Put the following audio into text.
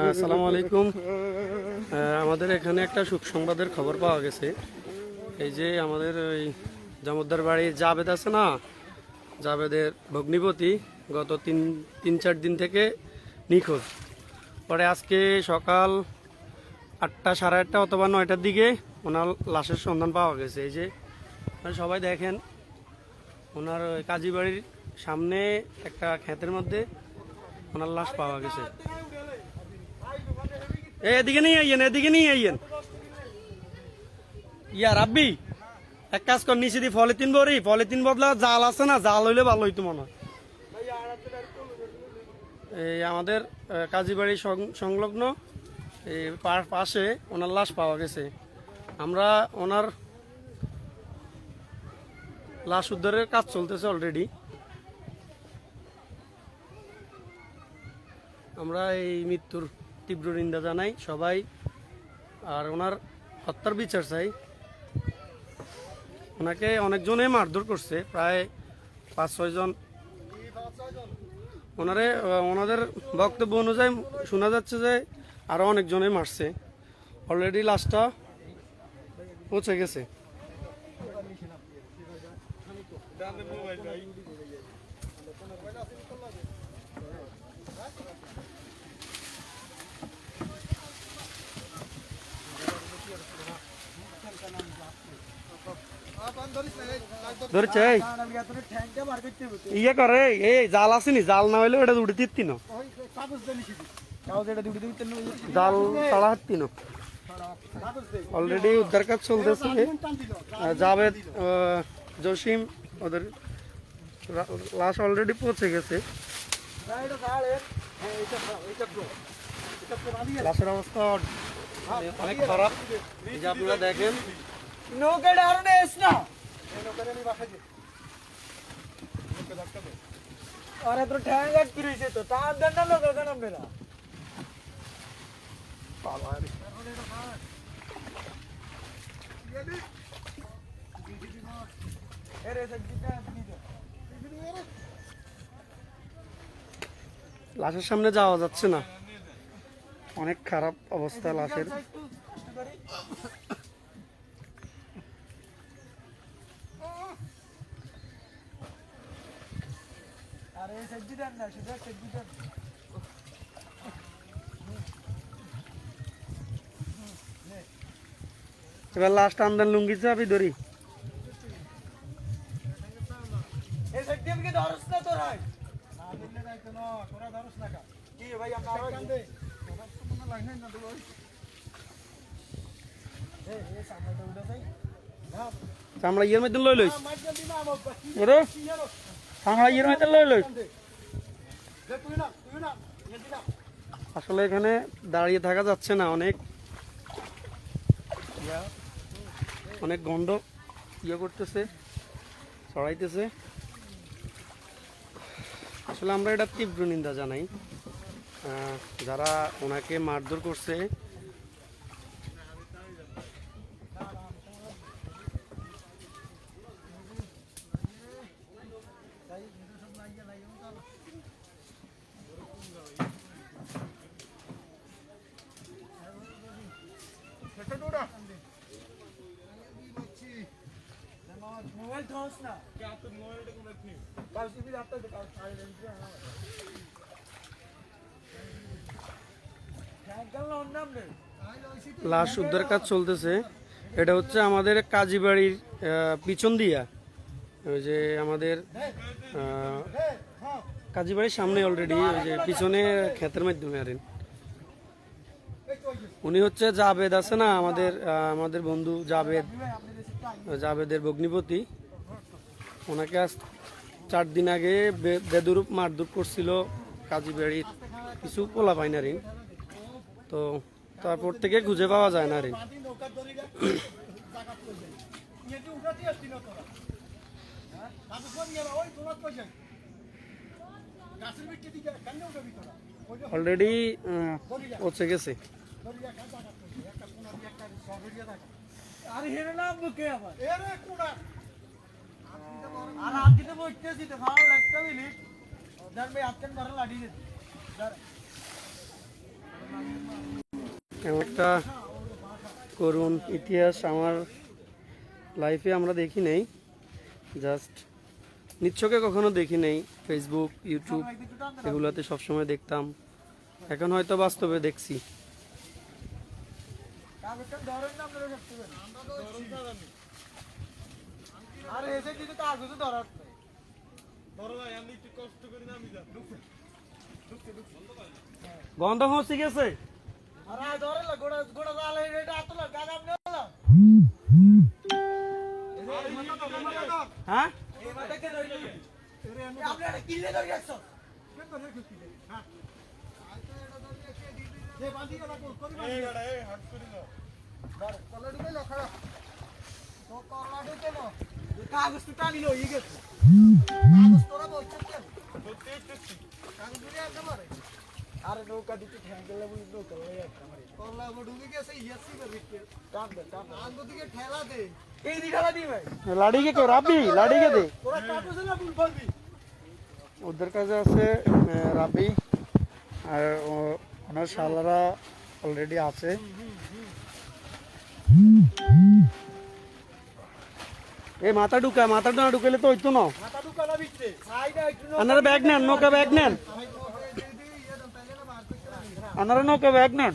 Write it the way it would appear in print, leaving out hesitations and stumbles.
আসসালামু আলাইকুম। আমাদের এখানে একটা সুখ সংবাদের খবর পাওয়া গেছে। এই যে আমাদের ওই জামুদ্দার বাড়ির জাবেদ আছে না, জাবেদের ভগ্নিপতি গত তিন চার দিন থেকে নিখোঁজ। পরে আজকে সকাল 8টা সাড়ে 8টা অথবা 9টার দিকে ওনার লাশের সন্ধান পাওয়া গেছে। এই যে সবাই দেখেন, ওনার কাজী বাড়ির সামনে একটা ক্ষেতের মধ্যে ওনার লাশ পাওয়া গেছে। এদিকে নিয়ে আইয়েন, এদিকে নিয়ে আইয়েন। ইয়া রাব্বি, এক কাজ কর, নিচে দি পলিথিন ভরি, পলিথিন বদলা জাল আছে না, জাল হইলে ভালো হইতো মনে হয়। এই আমাদের কাজী বাড়ি সংলগ্ন এই পাশে ওনার লাশ পাওয়া গেছে। আমরা ওনার লাশ উদ্ধারের কাজ চলতেছে অলরেডি। আমরা এই মৃত্যুর তীব্র নিন্দা জানাই সবাই, আর ওনার হত্যার বিচার চাই। ওনাকে অনেকজনে মারধর করছে, প্রায় 5-6 জন। ওনাদের বক্তব্য অনুযায়ী শোনা যাচ্ছে যে আরো অনেকজনে মারছে। অলরেডি লাশটা পৌঁছে গেছে। ধরছে ইয়ে করে, এই জাল আসেনি, জাল না হইলে ওটা উঠে দিতি না, জাল ছাড়া হাঁটতি না। অলরেডি উদ্ধার কাজ চলতেছে। জাবেদ, জসিম, ওদের লাশ অলরেডি পৌঁছে গেছে। লাশের অবস্থা অনেক খারাপ, যে আপনারা দেখেন। अरे तो ठहर किरी से तो तार दंडा लोग ना मेरा লাশের সামনে যাওয়া যাচ্ছে না, অনেক খারাপ অবস্থা লাশের। अरे सज्जी दंडा सीधा सज्जी दंडा এবার লাস্ট আমদান লুঙ্গি চাবি ধরি। ए सज्जी के धरस ना तो राय ना दिले राय तो ना तोरा धरस ना का की भाई हम ना कान दे तो लाइन ना दो ए सामने तो उड़ा सही ना চামড়া ইয়ের মধ্যে লই লইস, मार जल्दी ना बाबा ওরে চামড়া ইয়ের মধ্যে লই লইস। दे तू ना जल्दी ना আসলে এখানে দাঁড়িয়ে থাকা যাচ্ছে না, অনেক অনেক গন্ধ ইয়ে করতেছে, ছড়াইতেছে। আসলে আমরা এটা তীব্র নিন্দা জানাই। যারা ওনাকে মারধর করছে, मोबाइल धरस ना क्या तो मोबाइल को रखनी काल से भी आता है काल सारे दिन से हां সাইকেল না নাম রে লাশ উদ্ধার কাজ চলতেছে। এটা হচ্ছে আমাদের কাজী বাড়ির পিছন দিয়া, ওই যে আমাদের কাজী বাড়ির সামনে অলরেডি ওই যে পিছনে ক্ষেতের মাধ্যমে আরেন। উনি হচ্ছে জাবেদ আছে না, আমাদের বন্ধু জাবেদ, জাবেদের ভগ্নিপতি। ওনাকে আজ 4 দিন আগে বেদরূপ মারধর করছিল কাজী বাড়ির কিছু পোলা পাইনারিন। তো তারপর থেকে খুঁজে পাওয়া যায় না রে। অলরেডি পৌঁছে গেছে। আরে হেরে না বুকে আবার এরে কোড়া আর আদিতে বইতেছি তো ভালো লাগতে মিনিট धर में हाथ के मारन लाड़ी दे धर এমন একটা করুণ ইতিহাস আমার লাইফে আমরা দেখি নাই, জাস্ট নিচ্ছকে কখনো দেখি নাই। ফেসবুক, ইউটিউব এগুলোতে সবসময় দেখতাম, এখন হয়তো বাস্তবে দেখছি। कागज का धरन ना मेरे सकते हैं আমরা তো আরে এসে দিতে কাগজ তো ধরাত নাই ধরলা আমি একটু কষ্ট করি না আমি যা গন্ধ হচ্ছে গেছে। আরে ধরে লা গোড়া গোড়া জালে এটা আতল গাগাম নেলা হ্যাঁ এই মাটা কে ধরে আপনি এটা কিলে ধরে গেছো কেন ধরে কিলে হ্যাঁ যে বাঁধি গলা করি এই গড়া এই হাত করি না ধর কলাডু কে লখড়া তো কলাডু কে লো কাগজ তো টানি লো ই গেছে কাগজ তোরা বলছিস কেন সত্যি সত্যি কাগজ ধরে আসে মারে আরে নৌকা দিতে ঠ্যাঙ্গেলা বলি নৌকা লই একটা মারে কলা ঢুকে গেছে ইয়াসি বেরিকে টান দে আঙ্গ দিকে ঠেলা দে এই দি ঠেলা দি ভাই লাড়ি কে কেউ রাবি, লাড়ি কে দে। তোরা কাগজ না বুল ফলবি ওদের কাছে আছে রাবি, আর ওনার শালারা অলরেডি আছে। এই মাথা ঢুকা, মাথা না ঢুকাইলে তো হইতো না। মাথা ঢুকালা বিচ্ছে সাইডে একটু আপনারা ব্যাগ নেন, নৌকা ব্যাগ নেন, আপনারা নৌকা ব্যাগ নেন।